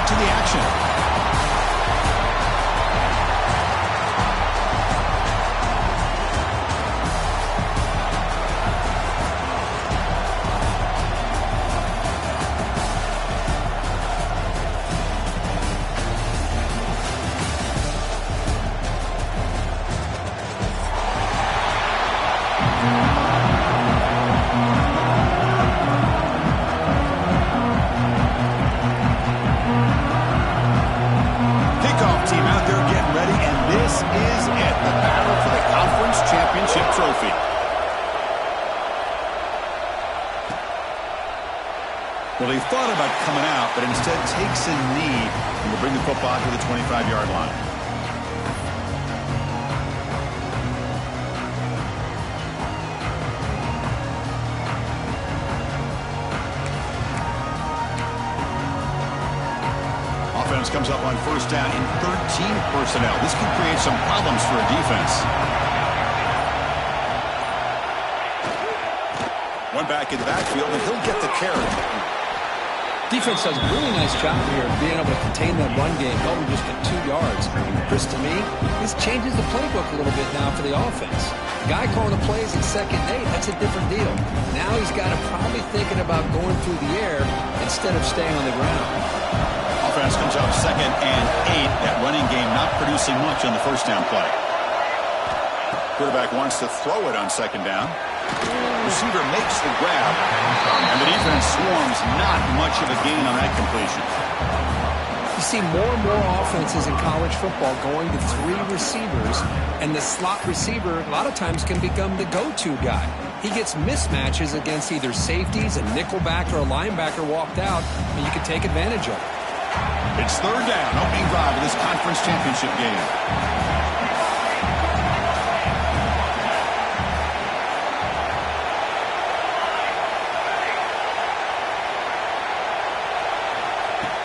to the action. Trophy. Well, he thought about coming out, but instead takes a knee and will bring the football to the 25-yard line. Offense comes up on first down in 13 personnel. This can create some problems for a defense. One back in the backfield, and he'll get the carry. Defense does a really nice job here of being able to contain that run game, helping just get 2 yards. Chris, to me, this changes the playbook a little bit now for the offense. The guy calling the plays at 2nd and 8, that's a different deal. Now he's got to probably thinking about going through the air instead of staying on the ground. Offense comes out 2nd and 8. That running game not producing much on the first down play. Quarterback wants to throw it on 2nd down. Receiver makes the grab, and the defense swarms. Not much of a gain on that completion. You see more and more offenses in college football going to 3 receivers, and the slot receiver a lot of times can become the go-to guy. He gets mismatches against either safeties, a nickelback, or a linebacker walked out, and you can take advantage of it. It's 3rd down, opening drive of this conference championship game.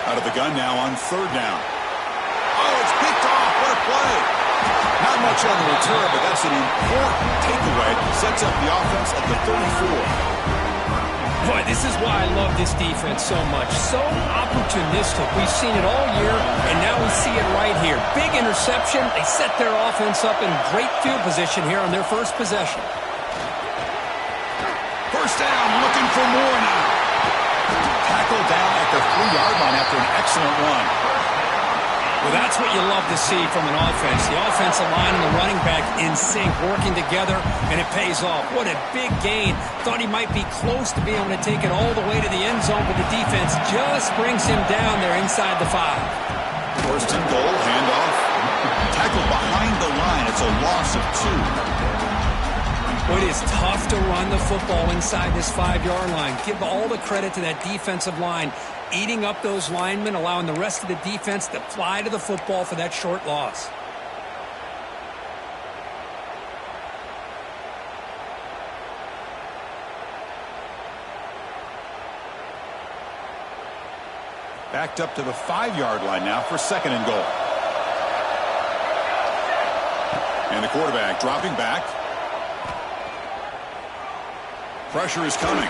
Out of the gun now on 3rd down. Oh, it's picked off. What a play. Not much on the return, but that's an important takeaway. Sets up the offense at the 34. Boy, this is why I love this defense so much. So opportunistic. We've seen it all year, and now we see it right here. Big interception. They set their offense up in great field position here on their first possession. First down, looking for more now. Tackled down at the 3-yard line after an excellent run. Well, that's what you love to see from an offense. The offensive line and the running back in sync, working together, and it pays off. What a big gain. Thought he might be close to being able to take it all the way to the end zone, but the defense just brings him down there inside the 5. First and goal, handoff. Tackled behind the line. It's a loss of 2. It is tough to run the football inside this 5-yard line. Give all the credit to that defensive line, eating up those linemen, allowing the rest of the defense to fly to the football for that short loss. Backed up to the 5-yard line now for 2nd and goal. And the quarterback dropping back. Pressure is coming.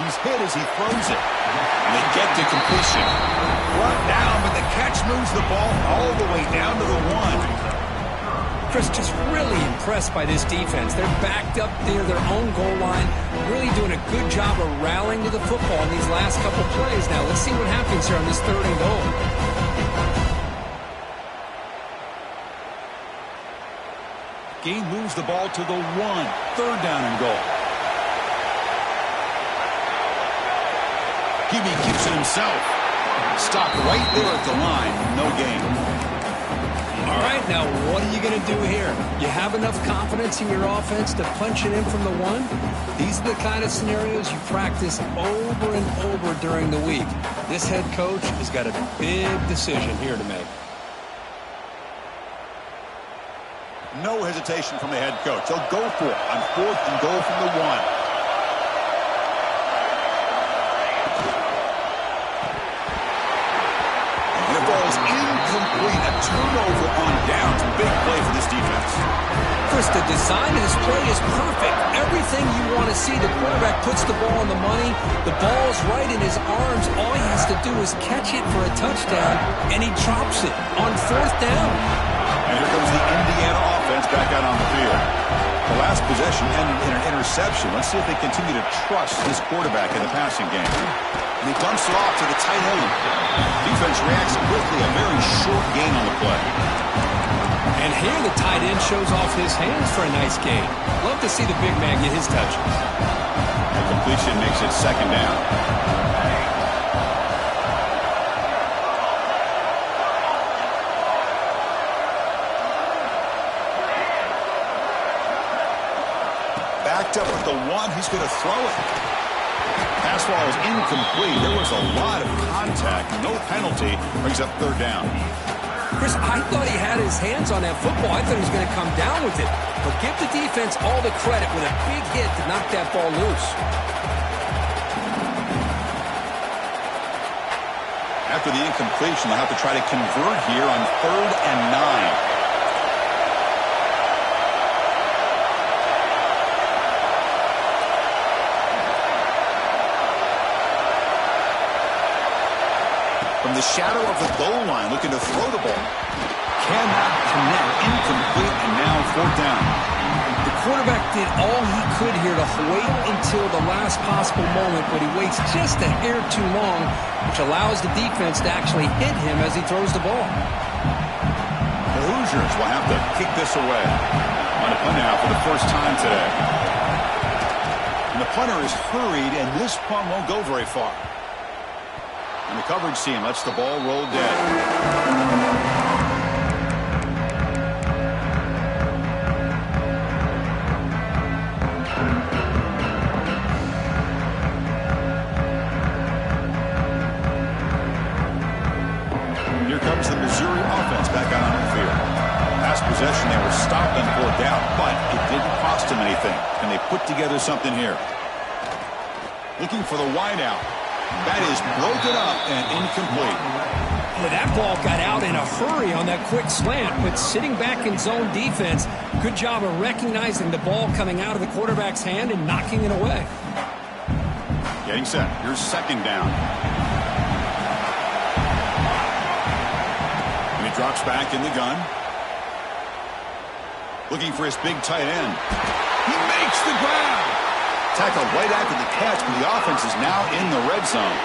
He's hit as he throws it. And they get to completion. Brought down, but the catch moves the ball all the way down to the 1. Chris, just really impressed by this defense. They're backed up near their own goal line, really doing a good job of rallying to the football in these last couple plays. Now, let's see what happens here on this 3rd and goal. Gain moves the ball to the 1. 3rd down and goal. Hebe keeps it himself. Stopped right there at the line. No gain. All right, now what are you going to do here? You have enough confidence in your offense to punch it in from the 1? These are the kind of scenarios you practice over and over during the week. This head coach has got a big decision here to make. No hesitation from the head coach. He'll go for it on 4th and goal from the 1. is incomplete. A turnover on downs. Big play for this defense. Chris, the design of this play is perfect. Everything you want to see. The quarterback puts the ball on the money. The ball's right in his arms. All he has to do is catch it for a touchdown, and he drops it on 4th down. And here comes the Indiana offense back out on the field. The last possession ended in an interception. Let's see if they continue to trust this quarterback in the passing game. And he dumps it off to the tight end. Defense reacts quickly. A very short gain on the play. And here the tight end shows off his hands for a nice gain. Love to see the big man get his touches. The completion makes it 2nd down. Backed up with the 1. He's going to throw it. Pass ball is incomplete. There was a lot of contact. No penalty. Brings up 3rd down. Chris, I thought he had his hands on that football. I thought he was going to come down with it. But give the defense all the credit with a big hit to knock that ball loose. After the incompletion, they'll have to try to convert here on 3rd and 9. From the shadow of the goal line, looking to throw the ball. Cannot connect. Incomplete, and now 4th down. The quarterback did all he could here to wait until the last possible moment, but he waits just a hair too long, which allows the defense to actually hit him as he throws the ball. The Hoosiers will have to kick this away. On a punt now for the first time today. And the punter is hurried, and this punt won't go very far. And the coverage team lets the ball roll dead. Here comes the Missouri offense back out on the field. Last possession, they were stopped on 4th down, but it didn't cost them anything. And they put together something here. Looking for the wideout. That is broken up and incomplete. Well, that ball got out in a hurry on that quick slant, but sitting back in zone defense, good job of recognizing the ball coming out of the quarterback's hand and knocking it away. Getting set. Here's 2nd down. And he drops back in the gun. Looking for his big tight end. He makes the grab. Tackled right after the catch, but the offense is now in the red zone.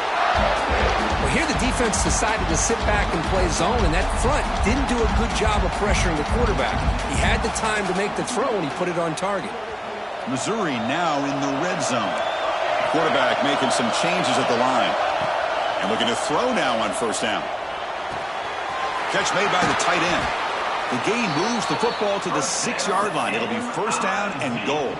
Well, here the defense decided to sit back and play zone, and that front didn't do a good job of pressuring the quarterback. He had the time to make the throw, and he put it on target. Missouri now in the red zone. Quarterback making some changes at the line. And looking to throw now on 1st down. Catch made by the tight end. The gain moves the football to the 6-yard line. It'll be 1st down and goal.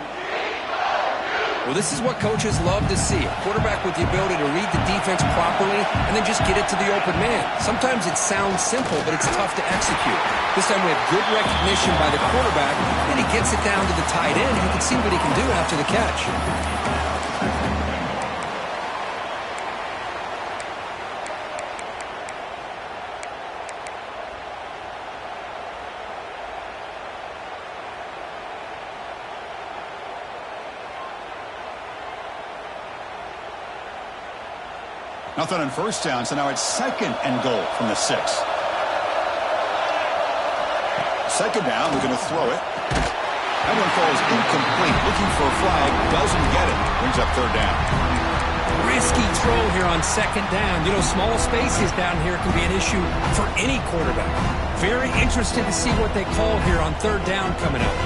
Well, this is what coaches love to see. A quarterback with the ability to read the defense properly and then just get it to the open man. Sometimes it sounds simple, but it's tough to execute. This time we have good recognition by the quarterback, and he gets it down to the tight end. You can see what he can do after the catch. Nothing on 1st down, so now it's 2nd and goal from the 6. 2nd down, we're going to throw it. That one falls incomplete. Looking for a flag, doesn't get it. Brings up 3rd down. Risky throw here on 2nd down. You know, small spaces down here can be an issue for any quarterback. Very interested to see what they call here on 3rd down coming up.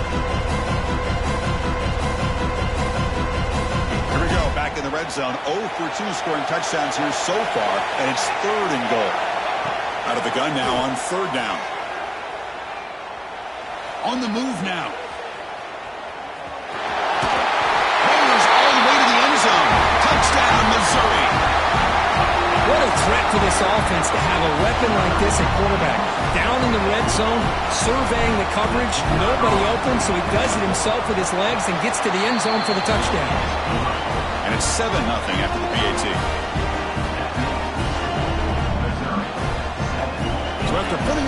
Here we go, back in the red zone. 0 for 2 scoring touchdowns here so far, and it's 3rd and goal. Out of the gun now on 3rd down. On the move now. Rolls all the way to the end zone. Touchdown, Missouri. What a threat to this offense to have a weapon like this at quarterback. Down in the red zone, surveying the coverage, nobody open, so he does it himself with his legs and gets to the end zone for the touchdown. And it's 7-0 after the PAT.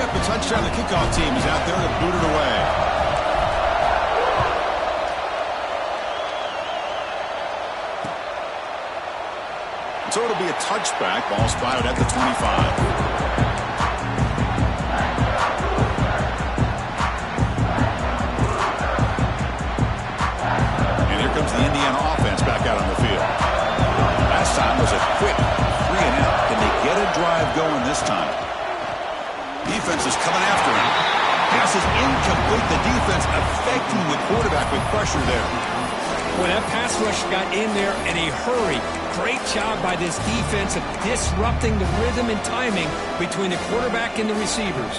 up the touchdown. The kickoff team is out there to boot it away. So it'll be a touchback. Ball spotted at the 25. Comes the Indiana offense back out on the field. Last time was a quick 3-and-out. Can they get a drive going this time? Defense is coming after him. Pass is incomplete. The defense affecting the quarterback with pressure there. Well, that pass rush got in there in a hurry. Great job by this defense of disrupting the rhythm and timing between the quarterback and the receivers.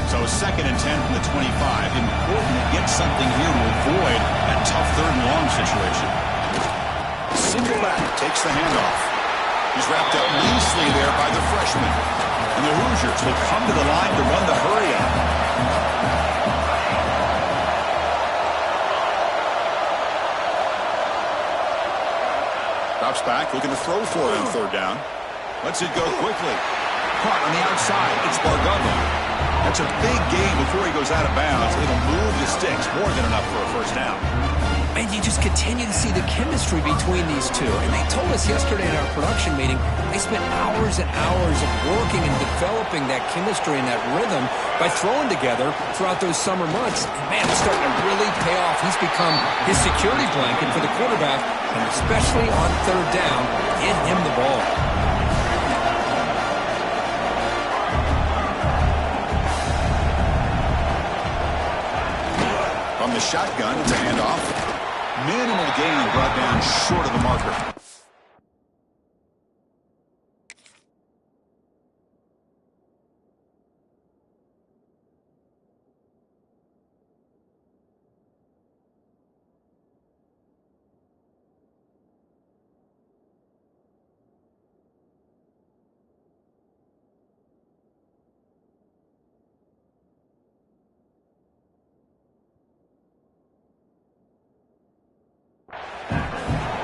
So 2nd and 10 from the 25. Important to get something here to avoid that tough 3rd and long situation. Single back takes the handoff. He's wrapped up nicely there by the freshman. And the Hoosiers will come to the line to run the hurry up. Drops back, looking to throw for it on 3rd down. Lets it go quickly. Caught on the outside. It's Bargava. That's a big gain before he goes out of bounds. It'll move the sticks, more than enough for a 1st down. And you just continue to see the chemistry between these two. And they told us yesterday in our production meeting, they spent hours and hours of working and developing that chemistry and that rhythm by throwing together throughout those summer months. And man, it's starting to really pay off. He's become his security blanket for the quarterback, and especially on 3rd down, get him the ball. From the shotgun, it's a handoff. Minimal gain brought down short of the marker.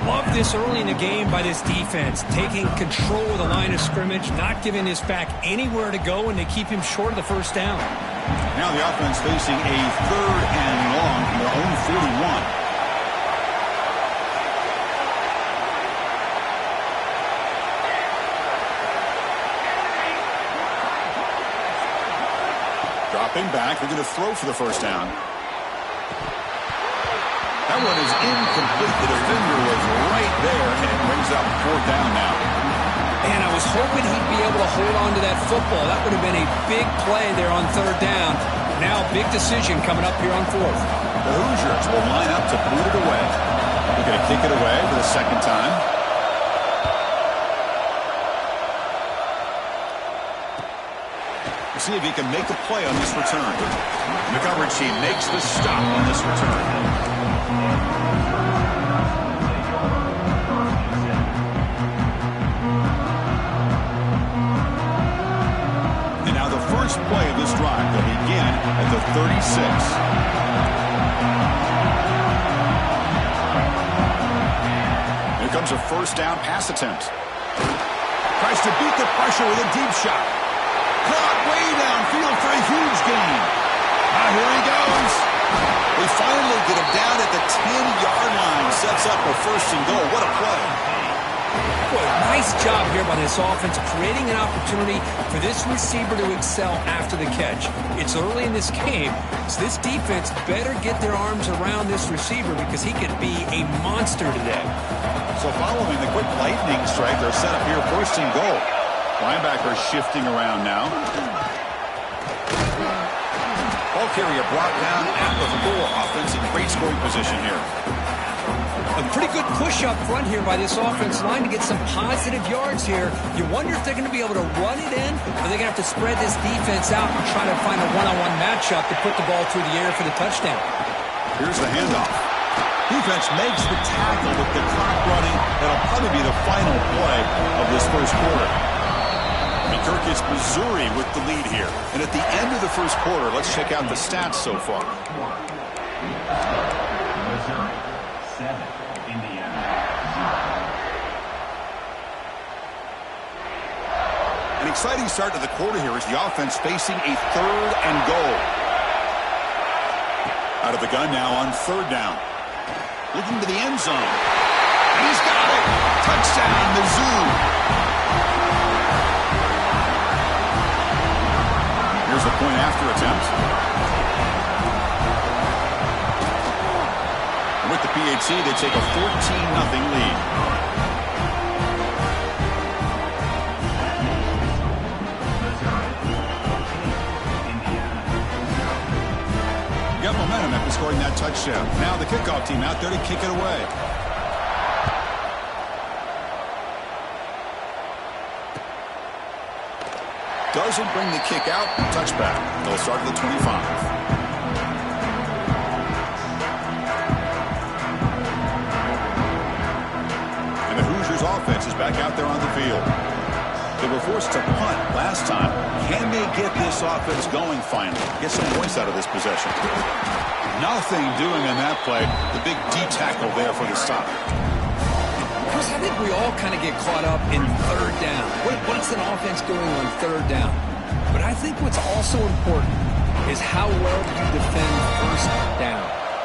Love this early in the game by this defense, taking control of the line of scrimmage, not giving this back anywhere to go, and they keep him short of the 1st down. Now the offense facing a 3rd and long from their own 41. Dropping back, they're going to throw for the 1st down. That one is incomplete. The defender was right there, and it brings up 4th down now. And I was hoping he'd be able to hold on to that football. That would have been a big play there on 3rd down. Now, big decision coming up here on 4th. The Hoosiers will line up to boot it away. They're going to kick it away for the 2nd time. We'll see if he can make a play on this return. The coverage team makes the stop on this return. And now the first play of this drive will begin at the 36. Here comes a 1st down pass attempt. Tries to beat the pressure with a deep shot. Caught way downfield for a huge gain. Here he goes. They finally get him down at the 10-yard line. Sets up a 1st and goal. What a play. Boy, nice job here by this offense, creating an opportunity for this receiver to excel after the catch. It's early in this game, so this defense better get their arms around this receiver because he could be a monster today. So following the quick lightning strike, they're set up here 1st and goal. Linebacker shifting around now. Ball carrier brought down at the 4. Offense in great scoring position here. A pretty good push up front here by this offense line to get some positive yards here. You wonder if they're going to be able to run it in, or they're going to have to spread this defense out and try to find a one-on-one matchup to put the ball through the air for the touchdown. Here's the handoff. Defense makes the tackle with the clock running. That'll probably be the final play of this 1st quarter. Kirk is Missouri with the lead here. And at the end of the 1st quarter, let's check out the stats so far. Missouri, 7, Indiana, 0. exciting start to the quarter here as the offense facing a 3rd and goal. Out of the gun now on 3rd down. Looking to the end zone. And he's got it. Touchdown, Mizzou. Here's the point after attempt. And with the PAT, they take a 14-0 lead. Got momentum after scoring that touchdown. Now the kickoff team out there to kick it away. Doesn't bring the kick out. Touchback. They'll start at the 25. And the Hoosiers offense is back out there on the field. They were forced to punt last time. Can they get this offense going finally? Get some points out of this possession. Nothing doing on that play. The big D tackle there for the stop. Chris, I think we all kind of get caught up in 3rd down. What's an offense doing on 3rd down? But I think what's also important is how well you defend 1st down.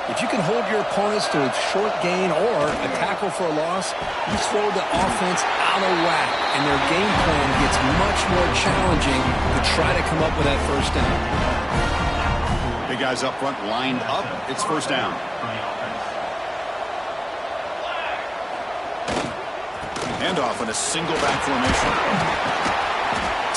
If you can hold your opponents to a short gain or a tackle for a loss, you throw the offense out of whack, and their game plan gets much more challenging to try to come up with that 1st down. Big guys up front lined up. It's 1st down. Handoff in a single back formation.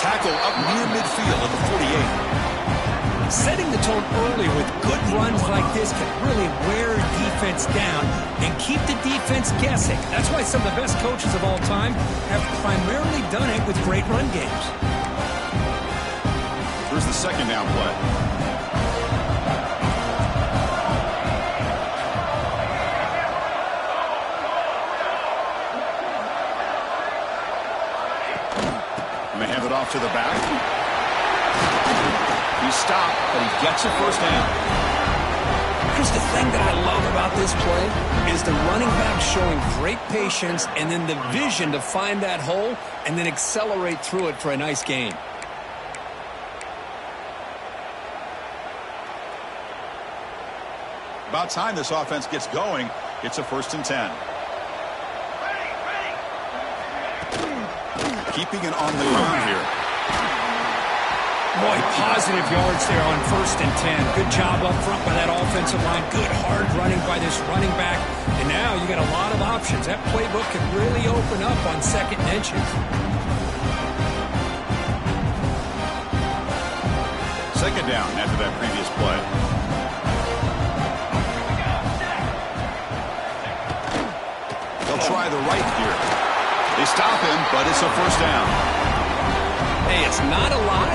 Tackle up near midfield at the 48. Setting the tone early with good runs like this can really wear defense down and keep the defense guessing. That's why some of the best coaches of all time have primarily done it with great run games. Here's the 2nd down play. And they hand it off to the back. He stopped, but he gets a 1st down. Chris, the thing that I love about this play is the running back showing great patience and then the vision to find that hole and then accelerate through it for a nice gain. About time this offense gets going. It's a 1st and 10. Keeping it on the ground here. Boy, positive yards there on 1st and 10. Good job up front by that offensive line. Good hard running by this running back. And now you got a lot of options. That playbook can really open up on 2nd and inches. 2nd down after that previous play. They'll try the right here. They stop him, but it's a 1st down. Hey, it's not a lot,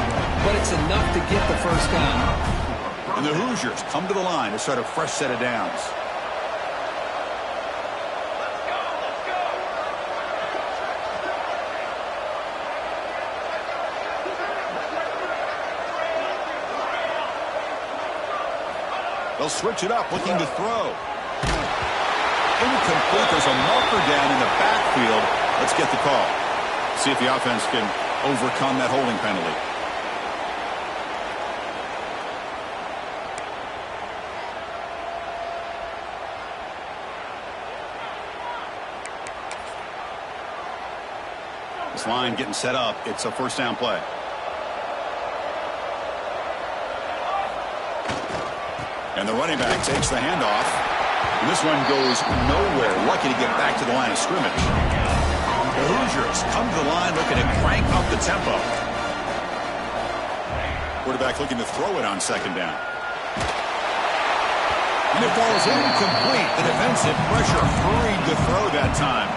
but it's enough to get the 1st down. And the Hoosiers come to the line to start a fresh set of downs. They'll switch it up, looking to throw. Incomplete. There's a marker down in the backfield. Let's get the call. See if the offense can overcome that holding penalty. This line getting set up. It's a 1st down play. And the running back takes the handoff. And this one goes nowhere. Lucky to get back to the line of scrimmage. The Hoosiers come to the line looking to crank up the tempo. Quarterback looking to throw it on 2nd down. And it falls incomplete. The defensive pressure hurried to throw that time.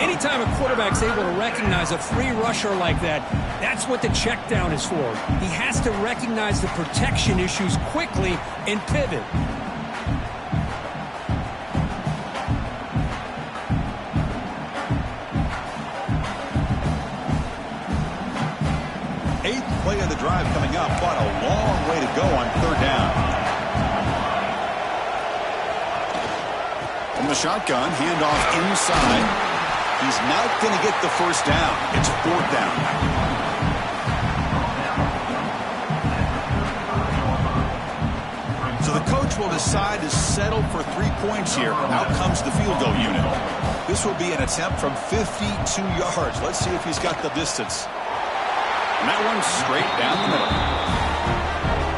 Anytime a quarterback's able to recognize a free rusher like that, that's what the check down is for. He has to recognize the protection issues quickly and pivot. Eighth play of the drive coming up, but a long way to go on 3rd down. From the shotgun, handoff inside. He's not going to get the 1st down. It's 4th down. coach will decide to settle for 3 points here. Out comes the field goal unit. This will be an attempt from 52 yards. Let's see if he's got the distance. And that one's straight down the middle.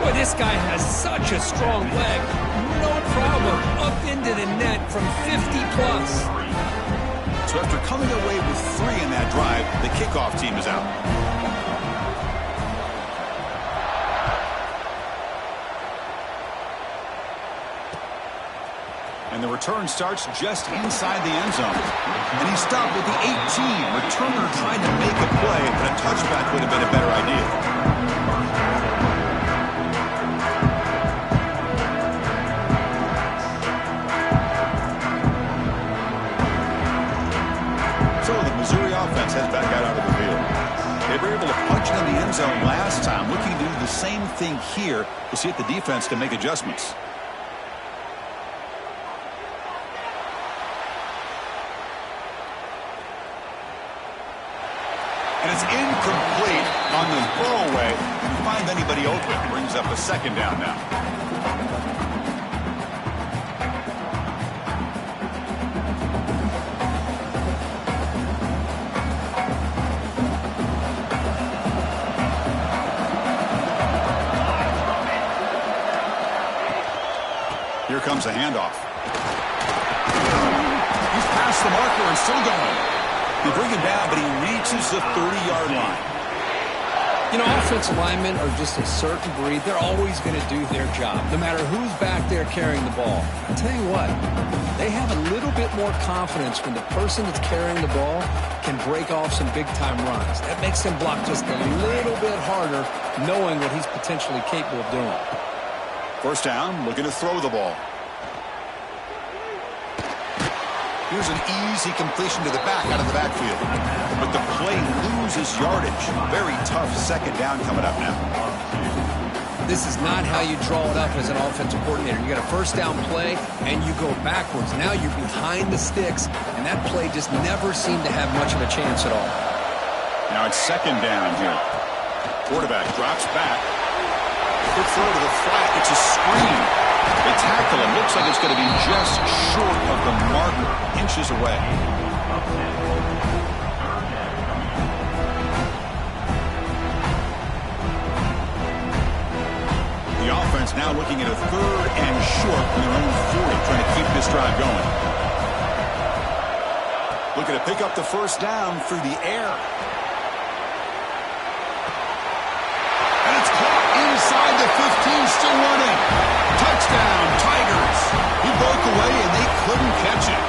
Boy, this guy has such a strong leg. No problem. Up into the net from 50+. So after coming away with 3 in that drive, the kickoff team is out. And the return starts just inside the end zone. And he stopped at the 18. Returner tried to make a play, but a touchback would have been a better idea. So the Missouri offense heads back out onto the field. They were able to punch it in the end zone last time. Looking to do the same thing here. We'll see if the defense can make adjustments. And it's incomplete on the throwaway. Didn't find anybody open. Brings up a second down now. Here comes a handoff. He's past the marker and still going. They bring him down, but he reaches the 30-yard line. You know, offensive linemen are just a certain breed. They're always going to do their job, no matter who's back there carrying the ball. I'll tell you what, they have a little bit more confidence when the person that's carrying the ball can break off some big-time runs. That makes them block just a little bit harder, knowing what he's potentially capable of doing. First down, looking to throw the ball. Here's an easy completion to the back out of the backfield. But the play loses yardage. Very tough second down coming up now. This is not how you draw it up as an offensive coordinator. You got a first down play, and you go backwards. Now you're behind the sticks, and that play just never seemed to have much of a chance at all. Now it's second down here. Quarterback drops back. Quick throw to the flat. It's a screen. They tackle him. Looks like it's going to be just short of the marker. Inches away. The offense now looking at a 3rd and short from their own 40, trying to keep this drive going. Looking to pick up the first down through the air. And it's caught inside the 15, still running. Touchdown, Tigers. He broke away, and they couldn't catch it.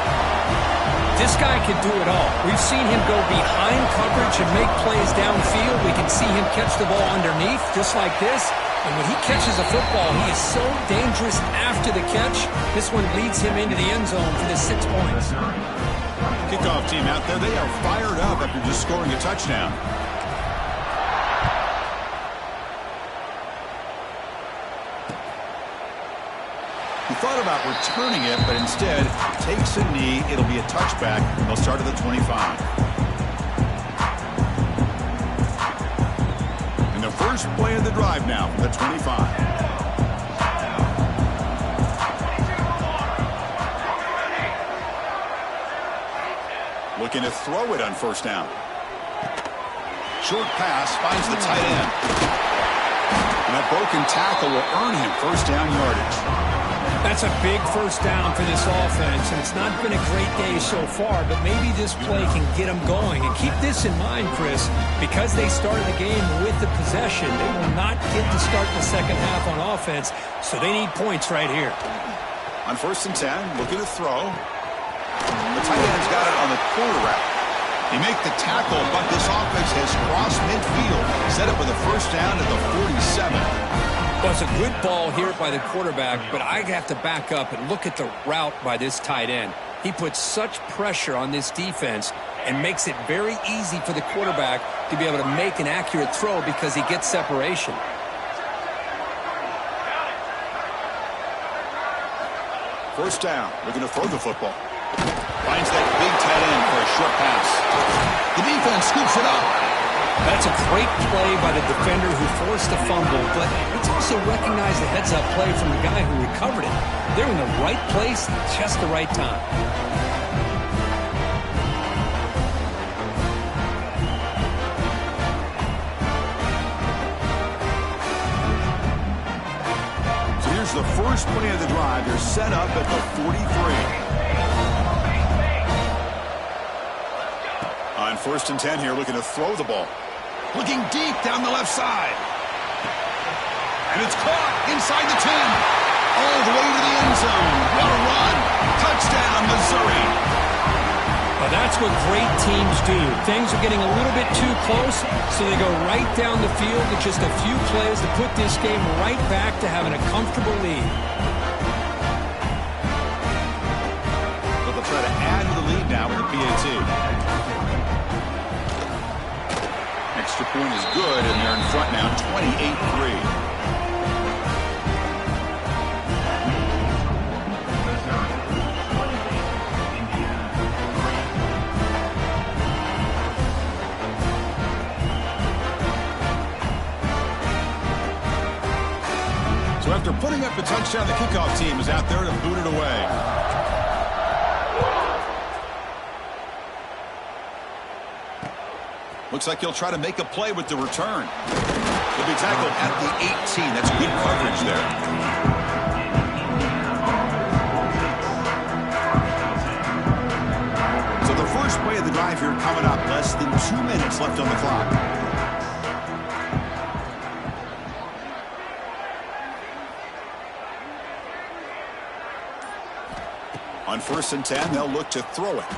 This guy can do it all. We've seen him go behind coverage and make plays downfield. We can see him catch the ball underneath, just like this. And when he catches a football, he is so dangerous after the catch. This one leads him into the end zone for the 6 points. Kickoff team out there, they are fired up after just scoring a touchdown. He thought about returning it, but instead takes a knee. It'll be a touchback. They'll start at the 25. And the first play of the drive now, the 25. Looking to throw it on first down. Short pass finds the tight end. And that broken tackle will earn him first down yardage. That's a big first down for this offense, and it's not been a great day so far, but maybe this play can get them going. And keep this in mind, Chris, because they started the game with the possession, they will not get to start the second half on offense, so they need points right here. On 1st and 10, looking to throw. The tight end's got it on the corner route. They make the tackle, but this offense has crossed midfield, set up with a first down at the 47. Well, it's a good ball here by the quarterback, but I have to back up and look at the route by this tight end. He puts such pressure on this defense and makes it very easy for the quarterback to be able to make an accurate throw because he gets separation. First down, looking to throw the football. Finds that big tight end for a short pass. The defense scoops it up. That's a great play by the defender who forced a fumble, but let's also recognize the heads-up play from the guy who recovered it. They're in the right place at just the right time. So here's the first play of the drive. They're set up at the 43. On 1st and 10 here, looking to throw the ball. Looking deep down the left side. And it's caught inside the 10. All the way to the end zone. What a run. Touchdown, Missouri. Well, that's what great teams do. Things are getting a little bit too close, so they go right down the field with just a few plays to put this game right back to having a comfortable lead. But they'll try to add to the lead now with the PAT. Extra point is good, and they're in front now, 28-3. So after putting up the touchdown, the kickoff team is out there to boot it away. Looks like he'll try to make a play with the return. He'll be tackled at the 18. That's good coverage there. So the first play of the drive here coming up. Less than 2 minutes left on the clock. On 1st and 10, they'll look to throw it.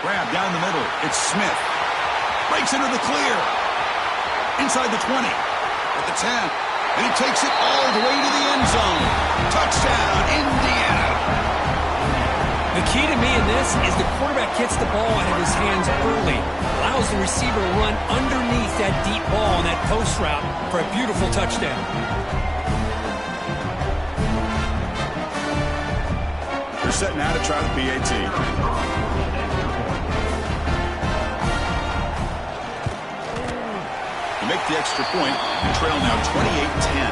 Grab down the middle. It's Smith. Breaks into the clear. Inside the 20. At the 10. And he takes it all the way to the end zone. Touchdown, Indiana. The key to me in this is the quarterback gets the ball out of his hands early. Allows the receiver to run underneath that deep ball on that post route for a beautiful touchdown. They're setting out to try the PAT. Make the extra point and trail now 28-10.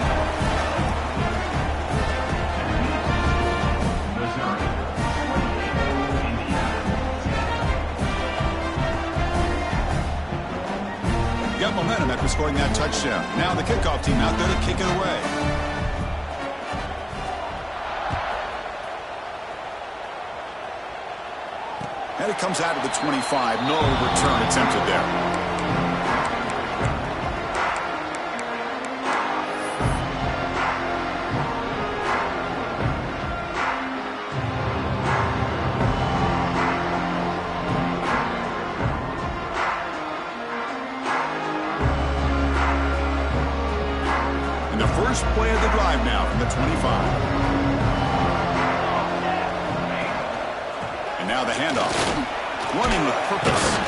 Got momentum after scoring that touchdown. Now the kickoff team out there to kick it away. And it comes out of the 25. No return attempted there. First play of the drive now from the 25. And now the handoff. Running with purpose.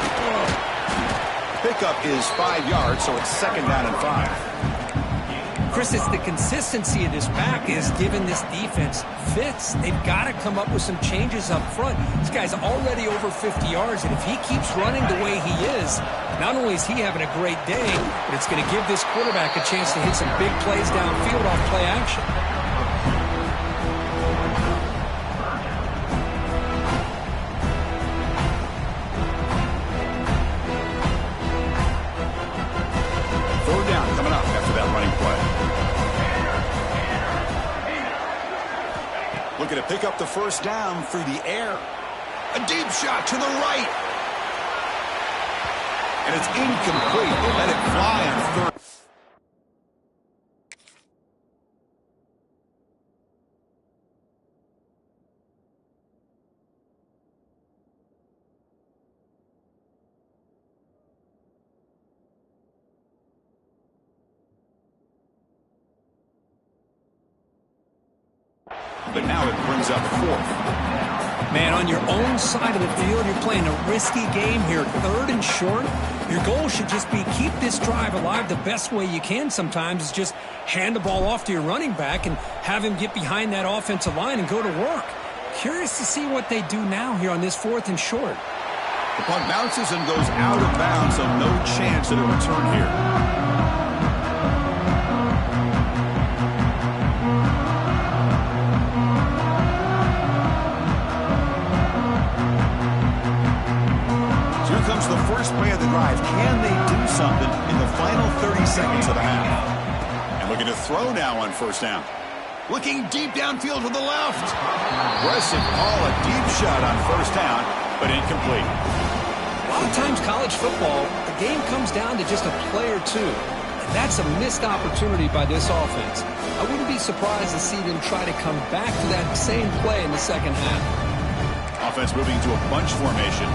Pickup is 5 yards, so it's 2nd down and 5. Chris, it's the consistency of this back is giving this defense fits. They've got to come up with some changes up front. This guy's already over 50 yards, and if he keeps running the way he is, not only is he having a great day, but it's going to give this quarterback a chance to hit some big plays downfield off play action. Third down coming up after that running play. Looking to pick up the first down through the air. A deep shot to the right. And it's incomplete. They let it fly on 3rd. But now it brings up 4th. Man, on your own side of the field, you're playing a risky game here. 3rd and short. Your goal should just be keep this drive alive the best way you can sometimes is just hand the ball off to your running back and have him get behind that offensive line and go to work. Curious to see what they do now here on this 4th and short. The puck bounces and goes out of bounds, so no chance at a return here. So here comes the first play of the drive. Can they do something in the final 30 seconds of the half? And looking to throw now on first down. Looking deep downfield to the left. Aggressive call, a deep shot on first down, but incomplete. A lot of times college football, the game comes down to just a play or two. And that's a missed opportunity by this offense. I wouldn't be surprised to see them try to come back to that same play in the second half. Offense moving to a bunch formation.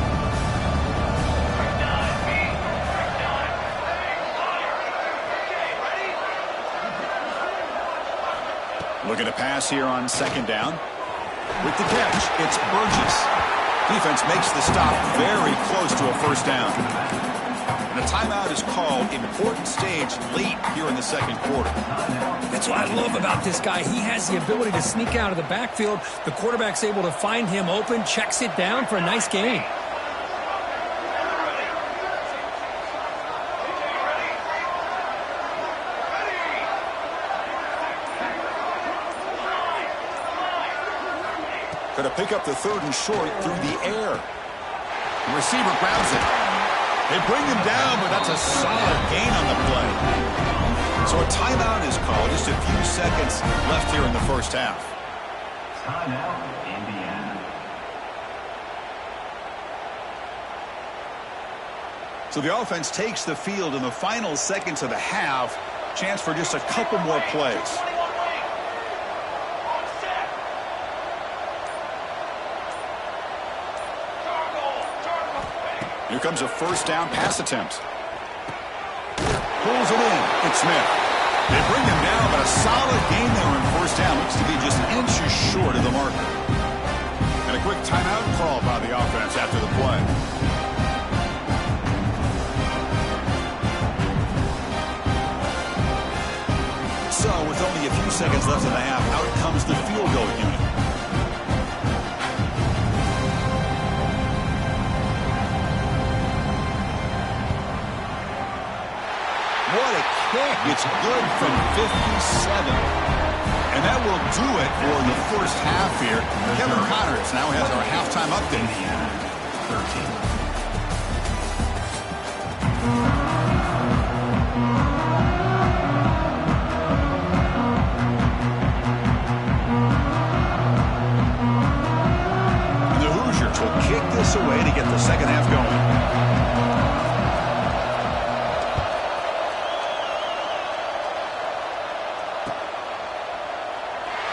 Looking to pass here on second down. With the catch, it's Burgess. Defense makes the stop very close to a first down. And a timeout is called. Important stage late here in the second quarter. That's what I love about this guy. He has the ability to sneak out of the backfield. The quarterback's able to find him open, checks it down for a nice gain. Going to pick up the third and short through the air. The receiver grabs it. They bring him down, but that's a solid gain on the play. So a timeout is called. Just a few seconds left here in the first half. Timeout, Indiana. So the offense takes the field in the final seconds of the half. Chance for just a couple more plays. Here comes a first down pass attempt. Pulls it in. It's Smith. They bring him down, but a solid gain there on first down. Looks to be just inches short of the marker. And a quick timeout call by the offense after the play. So with only a few seconds left in the half, out comes the field goal unit. What a kick. It's good from 57. And that will do it for the first half here. Kevin Connors now has our halftime update. Indiana, 13. And the Hoosiers will kick this away to get the second half going.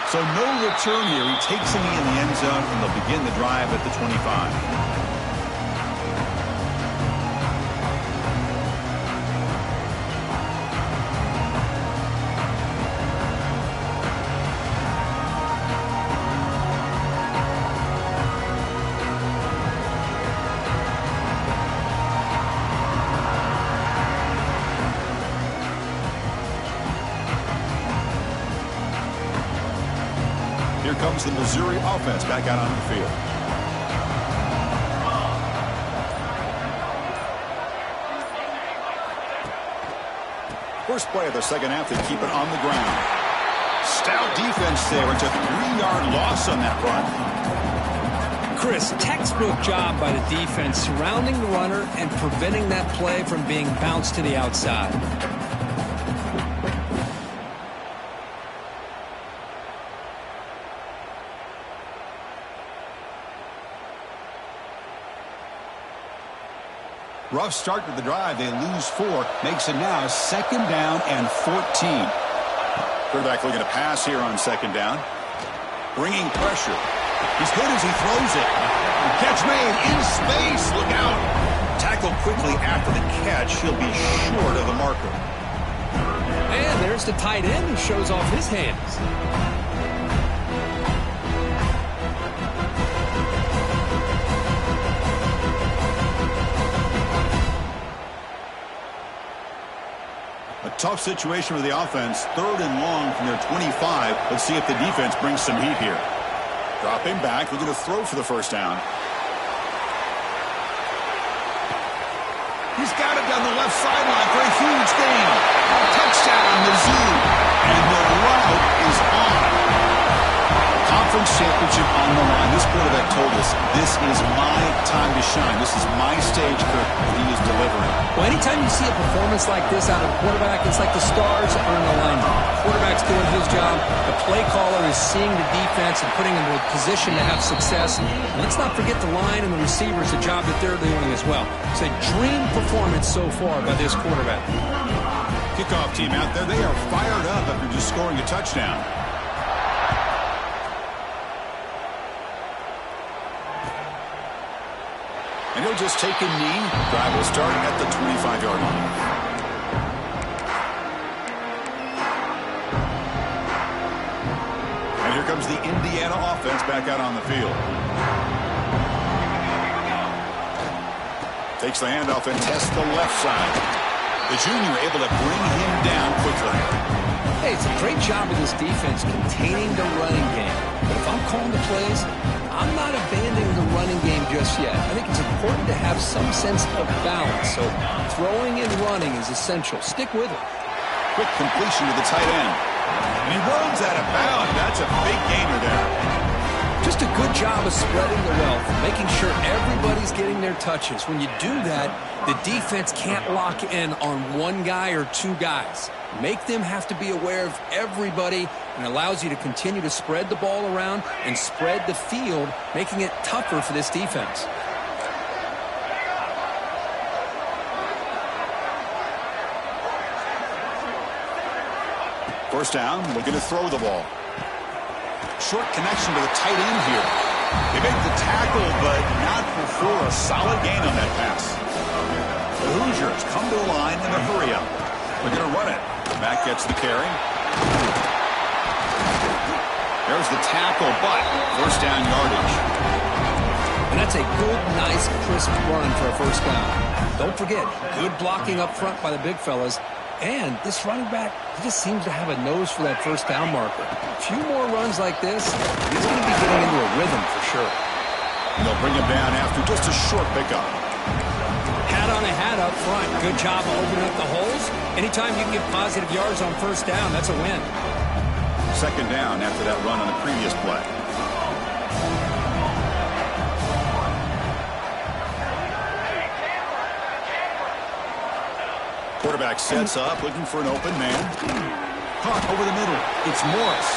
So no return here. He takes a knee in the end zone, and they'll begin the drive at the 25. Here comes the Missouri offense back out on the field. First play of the second half, they keep it on the ground. Stout defense there. It's a 3-yard loss on that run. Chris, textbook job by the defense surrounding the runner and preventing that play from being bounced to the outside. Rough start to the drive. They lose 4. Makes it now second down and 14. Quarterback looking to pass here on second down. Bringing pressure. He's hit as he throws it. Catch made in space. Look out. Tackled quickly after the catch. He'll be short of the marker. And there's the tight end who shows off his hands. Tough situation for the offense. 3rd and long from their 25. Let's see if the defense brings some heat here. Dropping back, looking to throw for the first down. He's got it down the left sideline for a huge gain. Touchdown, Mizzou. And the route is on. Conference championship on the line. This quarterback told us, this is my time to shine. This is my stage, Kirk, and he is delivering. Well, anytime you see a performance like this out of a quarterback, it's like the stars are in alignment. The quarterback's doing his job. The play caller is seeing the defense and putting them in a position to have success. And let's not forget the line and the receivers, the job that they're doing as well. It's a dream performance so far by this quarterback. Kickoff team out there, they are fired up after just scoring a touchdown. And he'll just take a knee. Drive will start at the 25-yard line. And here comes the Indiana offense back out on the field. Takes the handoff and tests the left side. The junior able to bring him down quickly. Hey, it's a great job of this defense containing the running game. But if I'm calling the plays, I'm not abandoning the running game just yet. I think it's important to have some sense of balance. So throwing and running is essential. Stick with it. Quick completion to the tight end. And he runs out of bounds. That's a big gainer there. Just a good job of spreading the wealth, making sure everybody's getting their touches. When you do that, the defense can't lock in on one guy or two guys. Make them have to be aware of everybody, and allows you to continue to spread the ball around and spread the field, making it tougher for this defense. First down, looking to throw the ball. Short connection to the tight end here. They make the tackle, but not before a solid gain on that pass. The Hoosiers come to the line in a hurry-up. They're going to run it. Mack gets the carry. There's the tackle, but first down yardage. And that's a good, nice, crisp run for a first down. Don't forget, good blocking up front by the big fellas. And this running back, he just seems to have a nose for that first down marker. A few more runs like this, he's going to be getting into a rhythm for sure. And they'll bring him down after just a short pickup. Hat on a hat up front. Good job of opening up the holes. Anytime you can get positive yards on first down, that's a win. Second down after that run on the previous play. Quarterback sets up, looking for an open man. Caught over the middle. It's Morris.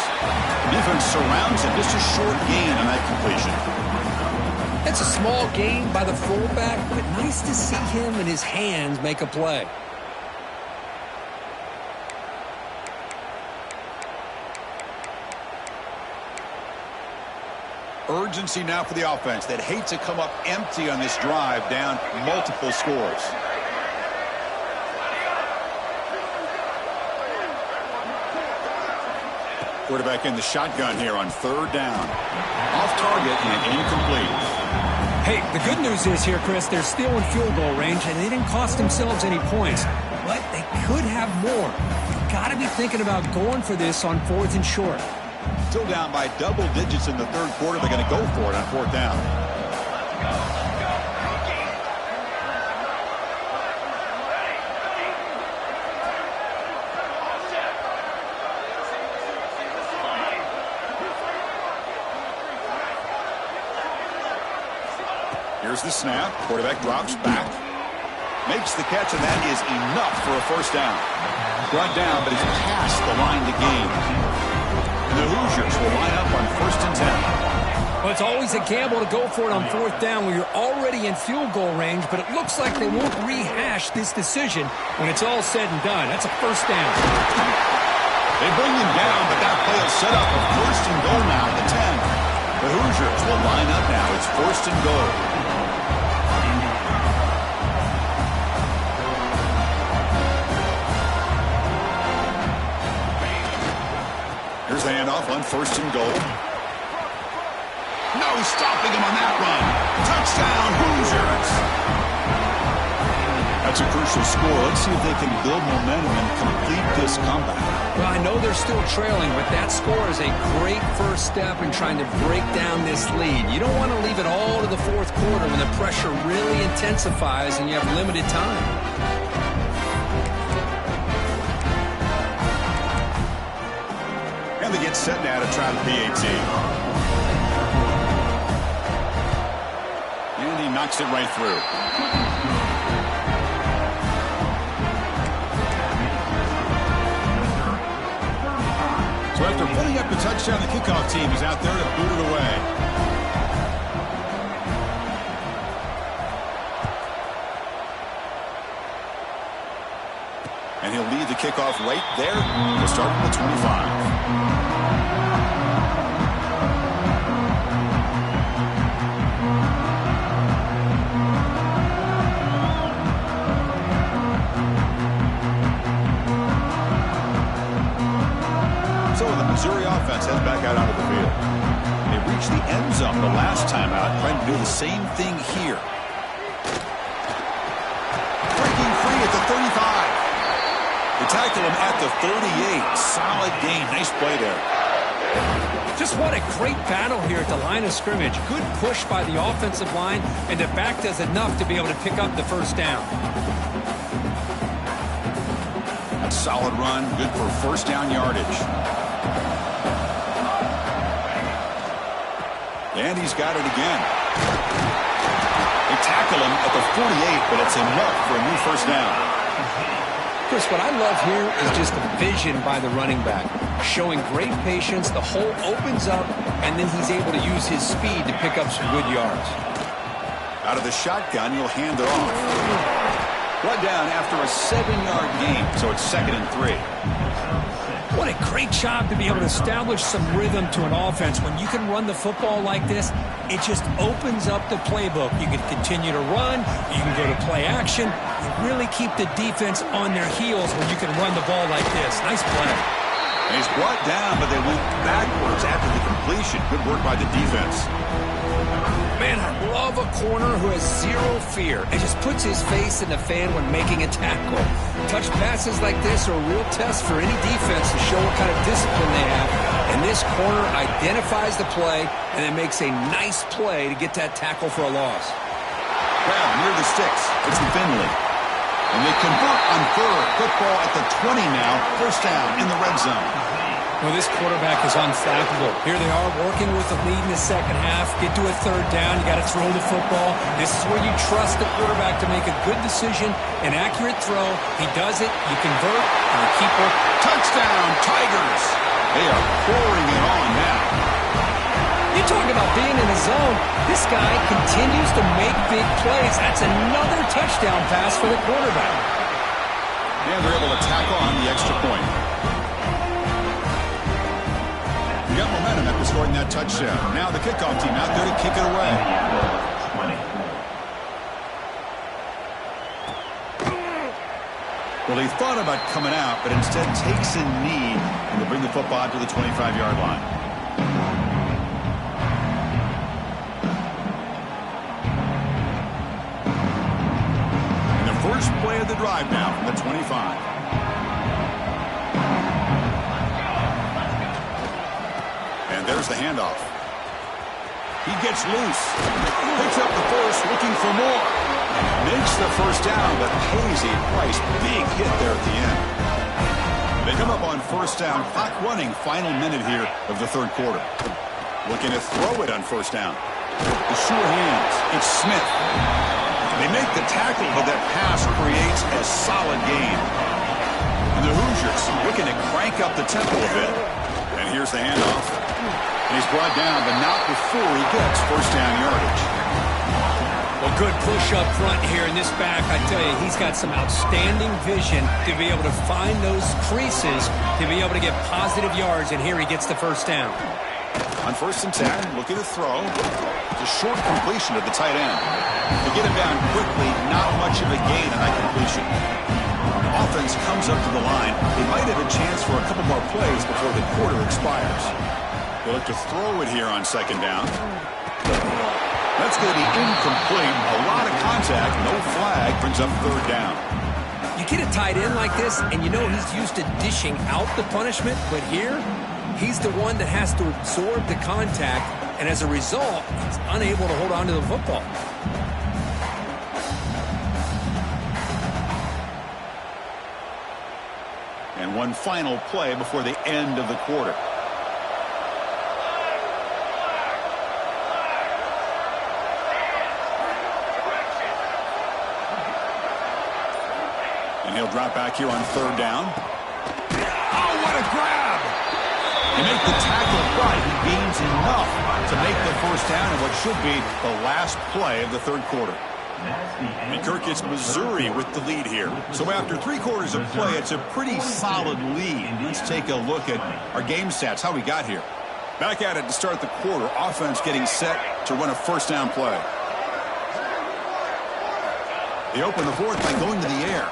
The defense surrounds him. Just a short gain on that completion. It's a small gain by the fullback, but nice to see him and his hands make a play. Urgency now for the offense that hate to come up empty on this drive, down multiple scores. Quarterback in the shotgun here on third down. Off target and incomplete. Hey, the good news is here, Chris, they're still in field goal range, and they didn't cost themselves any points. But they could have more. You've got to be thinking about going for this on fourth and short. Still down by double digits in the third quarter. They're going to go for it on fourth down. Here's the snap. Quarterback drops back. Makes the catch, and that is enough for a first down. Brought down, but he's past the line to gain. And the Hoosiers will line up on first and 10. Well, it's always a gamble to go for it on fourth down when you're already in field goal range, but it looks like they won't rehash this decision when it's all said and done. That's a first down. They bring him down, but that play will set up a first and goal now at the 10. The Hoosiers will line up now. It's first and goal. Here's the handoff on first and goal. No stopping him on that run. Touchdown, Hoosiers. That's a crucial score. Let's see if they can build momentum and complete this comeback. Well, I know they're still trailing, but that score is a great first step in trying to break down this lead. You don't want to leave it all to the fourth quarter when the pressure really intensifies and you have limited time. And they get set now to try the PAT. And he knocks it right through. So after putting up the touchdown, the kickoff team is out there to boot it away. And he'll lead the kickoff right there. He'll start from the 25. Missouri offense heads back out onto the field. They reached the end zone the last time out, trying to do the same thing here. Breaking free at the 35. They tackle him at the 38. Solid gain. Nice play there. Just what a great battle here at the line of scrimmage. Good push by the offensive line, and the back does enough to be able to pick up the first down. A solid run. Good for first down yardage. And he's got it again. They tackle him at the 48, but it's enough for a new first down. Chris, what I love here is just the vision by the running back. Showing great patience, the hole opens up, and then he's able to use his speed to pick up some good yards. Out of the shotgun, he'll hand it off. Brought down after a 7-yard gain, so it's 2nd and 3. What a great job to be able to establish some rhythm to an offense. When you can run the football like this, it just opens up the playbook. You can continue to run. You can go to play action. You really keep the defense on their heels when you can run the ball like this. Nice play. And he's brought down, but they went backwards after the completion. Good work by the defense. Man, I love a corner who has zero fear and just puts his face in the fan when making a tackle. Touch passes like this are a real test for any defense to show what kind of discipline they have. And this corner identifies the play and then makes a nice play to get that tackle for a loss. Grab near the sticks. It's Finley. And they convert on third. Football at the 20 now. First down in the red zone. Well, this quarterback is unflappable. Here they are working with the lead in the second half. Get to a third down. You got to throw the football. This is where you trust the quarterback to make a good decision, an accurate throw. He does it. You convert, and you keep working. Touchdown, Tigers. They are pouring it on now. You talk about being in the zone. This guy continues to make big plays. That's another touchdown pass for the quarterback. And they're able to tackle on the extra point. Got momentum after scoring that touchdown. Now the kickoff team out there to kick it away. Well, he thought about coming out, but instead takes a knee and will bring the football to the 25-yard line. And the first play of the drive now from the 25. There's the handoff. He gets loose. Picks up the first, looking for more. Makes the first down, but pays a price. Big hit there at the end. They come up on first down. Clock running. Final minute here of the third quarter. Looking to throw it on first down. The sure hands. It's Smith. They make the tackle, but that pass creates a solid gain. And the Hoosiers looking to crank up the tempo a bit. And here's the handoff. And he's brought down, but not before he gets first down yardage. Well, good push up front here in this back. I tell you, he's got some outstanding vision to be able to find those creases, to be able to get positive yards, and here he gets the first down. On first and 10, looking to throw. It's a short completion to the tight end. To get him down quickly, not much of a gain on that completion. Offense comes up to the line. They might have a chance for a couple more plays before the quarter expires. They look to throw it here on second down. That's going to be incomplete. A lot of contact, no flag, brings up third down. You get a tight end like this, and you know he's used to dishing out the punishment, but here, he's the one that has to absorb the contact, and as a result, he's unable to hold on to the football. And one final play before the end of the quarter. And he'll drop back here on third down. Oh, what a grab! He makes the tackle, but he gains enough to make the first down in what should be the last play of the third quarter. And Kirk gets Missouri with the lead here. So after 3 quarters of play, it's a pretty solid lead. Let's take a look at our game stats, how we got here. Back at it to start the quarter. Offense getting set to run a first down play. They open the fourth by going to the air.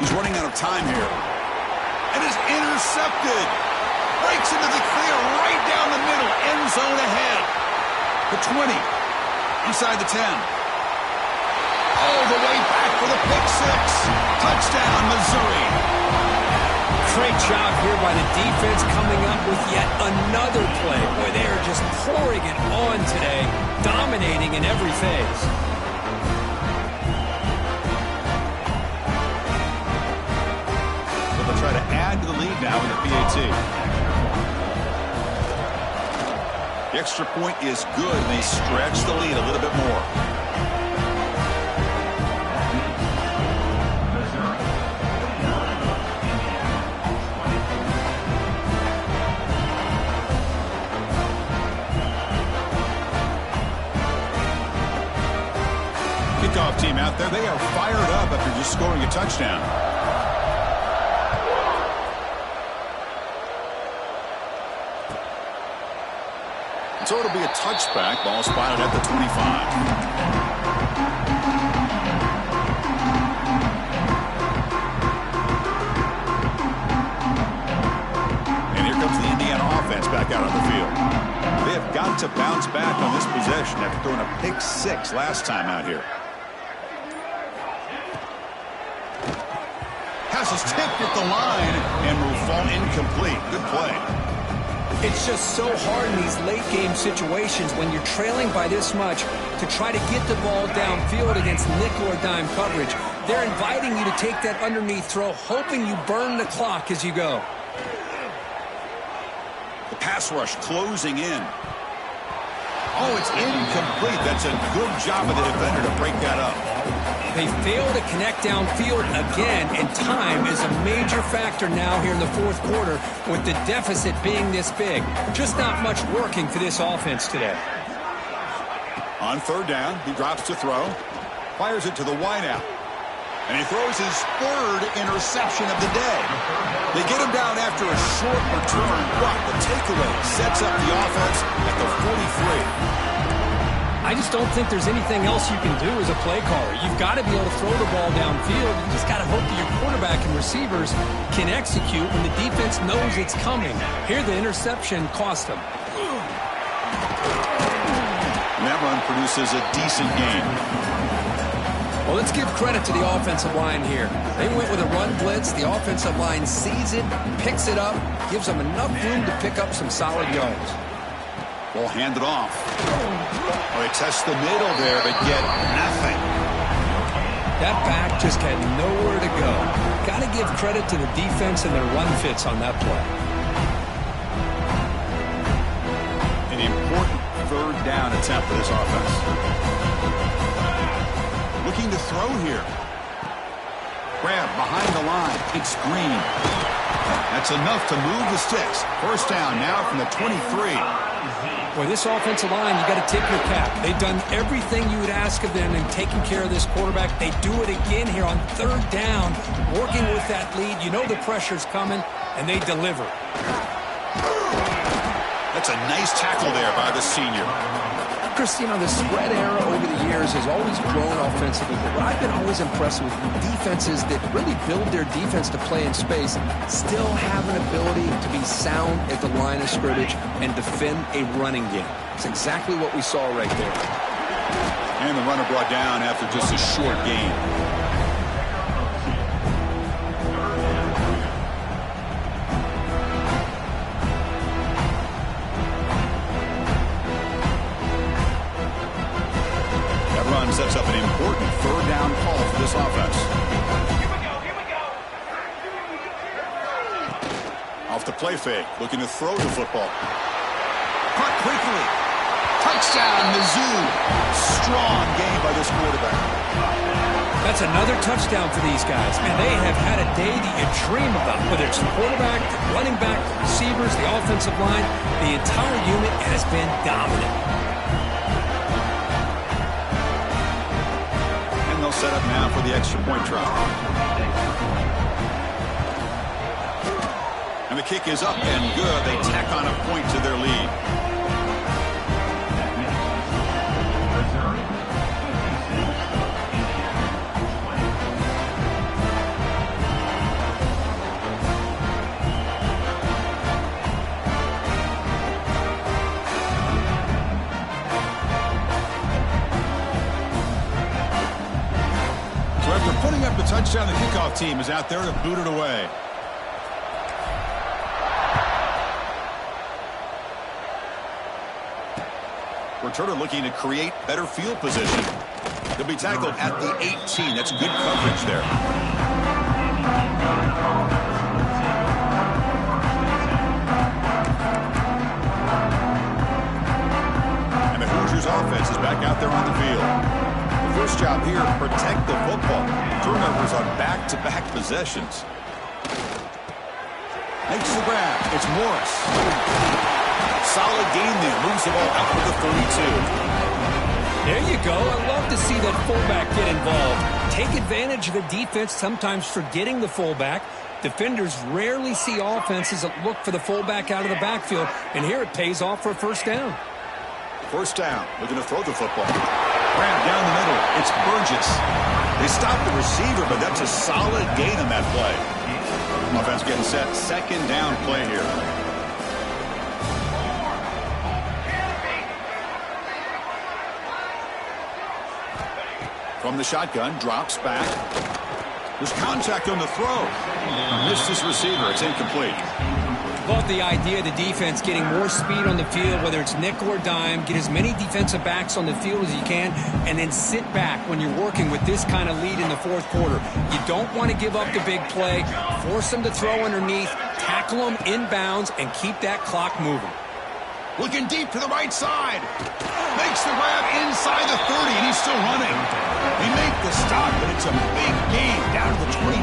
He's running out of time here. And is intercepted. Breaks into the clear right down the middle. End zone ahead. The 20. Inside the 10. All the way back for the pick 6. Touchdown, Missouri. Great job here by the defense coming up with yet another play. Boy, they are just pouring it on today, dominating in every phase. So they'll try to add to the lead now in the PAT. The extra point is good, and they stretch the lead a little bit more. Kickoff team out there. They are fired up after just scoring a touchdown. So it'll be a touchback. Ball spotted at the 25. And here comes the Indiana offense back out on the field. They have got to bounce back on this possession after throwing a pick 6 last time out here. Pass is tipped at the line and will fall incomplete. Good play. It's just so hard in these late game situations when you're trailing by this much to try to get the ball downfield against nickel or dime coverage. They're inviting you to take that underneath throw, hoping you burn the clock as you go. The pass rush closing in. Oh, it's incomplete. That's a good job of the defender to break that up. They fail to connect downfield again, and time is a major factor now here in the fourth quarter with the deficit being this big. Just not much working for this offense today. On third down, he drops to throw. Fires it to the wideout. And he throws his third interception of the day. They get him down after a short return, but the takeaway sets up the offense at the 43. I just don't think there's anything else you can do as a play caller. You've got to be able to throw the ball downfield. You just got to hope that your quarterback and receivers can execute when the defense knows it's coming. Here, the interception cost them. And that run produces a decent gain. Well, let's give credit to the offensive line here. They went with a run blitz. The offensive line sees it, picks it up, gives them enough room to pick up some solid yards. Ball handed off. Oh, they test the middle there, but get nothing. That back just had nowhere to go. Got to give credit to the defense and their run fits on that play. An important third down attempt for this offense. Looking to throw here. Grab behind the line. It's Green. That's enough to move the sticks. First down now from the 23. Boy, this offensive line, you got to tip your cap. They've done everything you would ask of them in taking care of this quarterback. They do it again here on third down, working with that lead. You know the pressure's coming, and they deliver. That's a nice tackle there by the senior. Chris, you know, the spread era over the years has always grown offensively, but what I've been always impressed with defenses that really build their defense to play in space still have an ability to be sound at the line of scrimmage and defend a running game. It's exactly what we saw right there. And the runner brought down after just a short gain. sets up an important third down call for this offense. Off the play fake, looking to throw the football. Caught quickly. Touchdown, Mizzou. Strong game by this quarterback. That's another touchdown for these guys. Man, they have had a day that you dream about. Whether it's the quarterback, the running back, the receivers, the offensive line, the entire unit has been dominant. And they'll set up now for the extra point try. And the kick is up and good. They tack on a point to their lead. So after putting up the touchdown, the kickoff team is out there to boot it away. Returner looking to create better field position. He'll be tackled at the 18. That's good coverage there. And the Hoosiers offense is back out there on the field. The first job here, protect the football. Turnovers on back-to-back possessions. Makes the grab. It's Morris. Solid game there. Moves the ball out for the 32. There you go. I love to see that fullback get involved. Take advantage of the defense, sometimes forgetting the fullback. Defenders rarely see offenses that look for the fullback out of the backfield, and here it pays off for a first down. First down. Looking to throw the football. Grab down the middle. It's Burgess. They stop the receiver, but that's a solid gain on that play. Offense getting set. Second down play here. From the shotgun, drops back. There's contact on the throw. Missed his receiver. It's incomplete. Love the idea of the defense getting more speed on the field, whether it's nickel or dime. Get as many defensive backs on the field as you can, and then sit back when you're working with this kind of lead in the fourth quarter. You don't want to give up the big play. Force them to throw underneath, tackle them inbounds, and keep that clock moving. Looking deep to the right side. Makes the grab inside the 30, and he's still running. They make the stop, but it's a big gain down to the 29.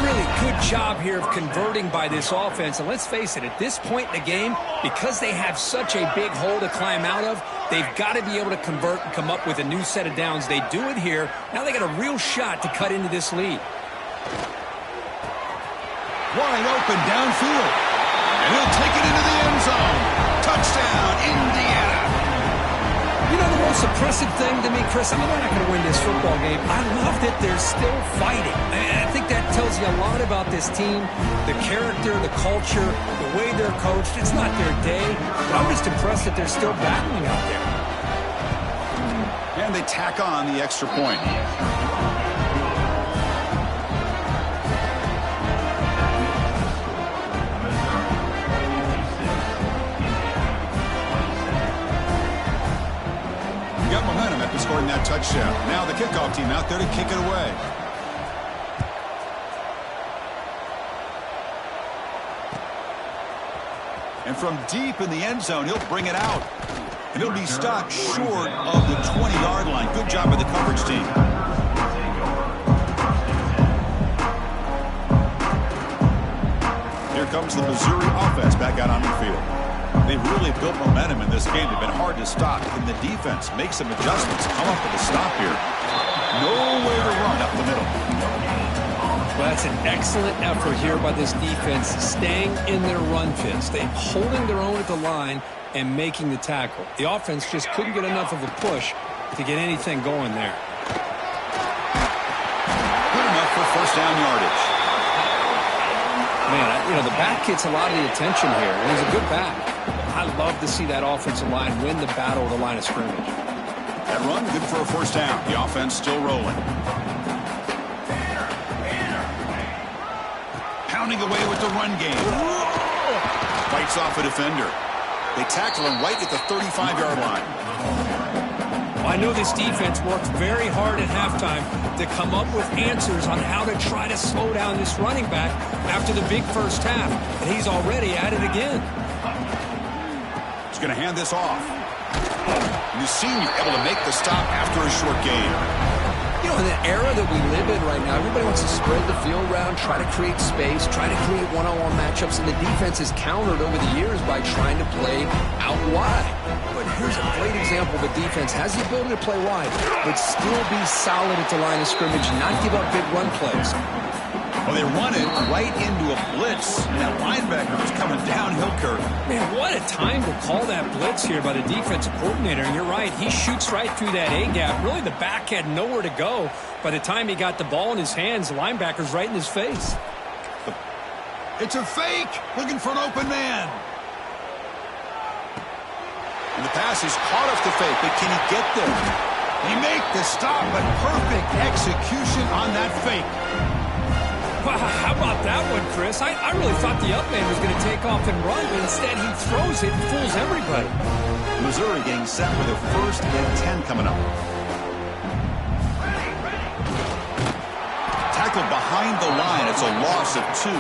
Really good job here of converting by this offense. And let's face it, at this point in the game, because they have such a big hole to climb out of, they've got to be able to convert and come up with a new set of downs. They do it here. Now they got a real shot to cut into this lead. Wide open downfield. And he'll take it into the end zone. Touchdown, Indiana. You know, the most impressive thing to me, Chris, I mean, they're not going to win this football game. I love that they're still fighting. And I think that tells you a lot about this team, the character, the culture, the way they're coached. It's not their day, but I'm just impressed that they're still battling out there. And they tack on the extra point. Got momentum after scoring that touchdown. Now the kickoff team out there to kick it away. And from deep in the end zone, he'll bring it out. And he'll be stopped short of the 20-yard line. Good job by the coverage team. Here comes the Missouri offense back out on the field. They've really built momentum in this game. They've been hard to stop. And the defense makes some adjustments. Come up with a stop here. Nowhere to run up the middle. Well, that's an excellent effort here by this defense, staying in their run fits. They're holding their own at the line and making the tackle. The offense just couldn't get enough of a push to get anything going there. Good enough for first down yardage. Man, you know, the back gets a lot of the attention here, and he's a good back. I love to see that offensive line win the battle of the line of scrimmage. That run, good for a first down. The offense still rolling. Pounding away with the run game. Fights off a defender. They tackle him right at the 35-yard line. I know this defense worked very hard at halftime to come up with answers on how to try to slow down this running back after the big first half, and he's already at it again. He's going to hand this off. You see him able to make the stop after a short gain. You know, in the era that we live in right now, everybody wants to spread the field around, try to create space, try to create one-on-one matchups, and the defense has countered over the years by trying to play out wide. But here's a great example. The defense has the ability to play wide, but still be solid at the line of scrimmage and not give up big run plays. Well, they run it right into a blitz, and that linebacker was coming downhill, Kirk. Man, what a time to call that blitz here by the defensive coordinator. And you're right, he shoots right through that A-gap. Really, the back had nowhere to go. By the time he got the ball in his hands, the linebacker's right in his face. It's a fake, looking for an open man. And the pass is caught off the fake, but can he get there? He make the stop, but perfect execution on that fake. Wow, how about that one, Chris? I really thought the up man was going to take off and run, but instead he throws it and fools everybody. Missouri getting set with a 1st and 10 coming up. Tackled behind the line. It's a loss of 2.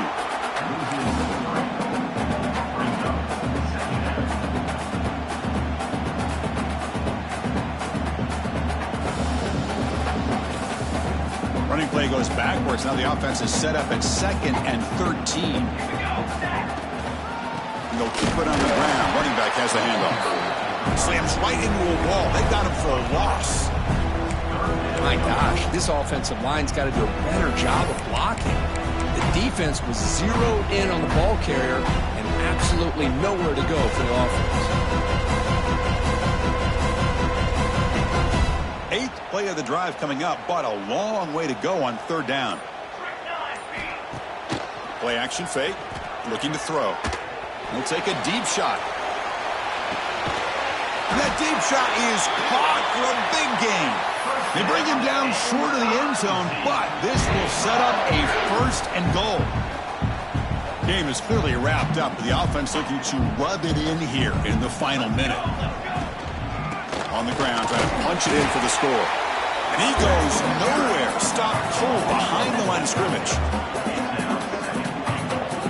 Running play goes backwards. Now the offense is set up at 2nd and 13. And they'll keep it on the ground. Running back has the handoff. Slams right into a wall. They got him for a loss. My gosh, this offensive line's got to do a better job of blocking. The defense was zeroed in on the ball carrier and absolutely nowhere to go for the offense. 8th play of the drive coming up, but a long way to go on 3rd down. Play action fake, looking to throw. He'll take a deep shot. And that deep shot is caught for a big gain. They bring him down short of the end zone, but this will set up a 1st and goal. Game is clearly wrapped up. The offense looking to rub it in here in the final minute. On the ground, trying to punch it in for the score. And he goes nowhere. Stopped cold behind the line of scrimmage.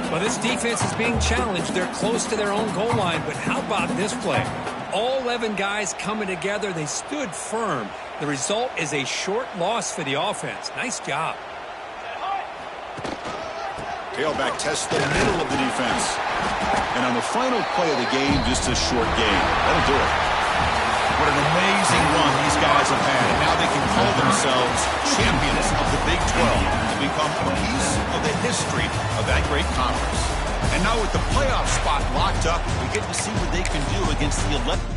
Well, this defense is being challenged. They're close to their own goal line, but how about this play? All 11 guys coming together. They stood firm. The result is a short loss for the offense. Nice job. Tailback tests the middle of the defense. And on the final play of the game, just a short gain. That'll do it. What an amazing run these guys have had. And now they can call themselves champions of the Big 12 to become a piece of the history of that great conference. And now with the playoff spot locked up, we get to see what they can do against the 11th.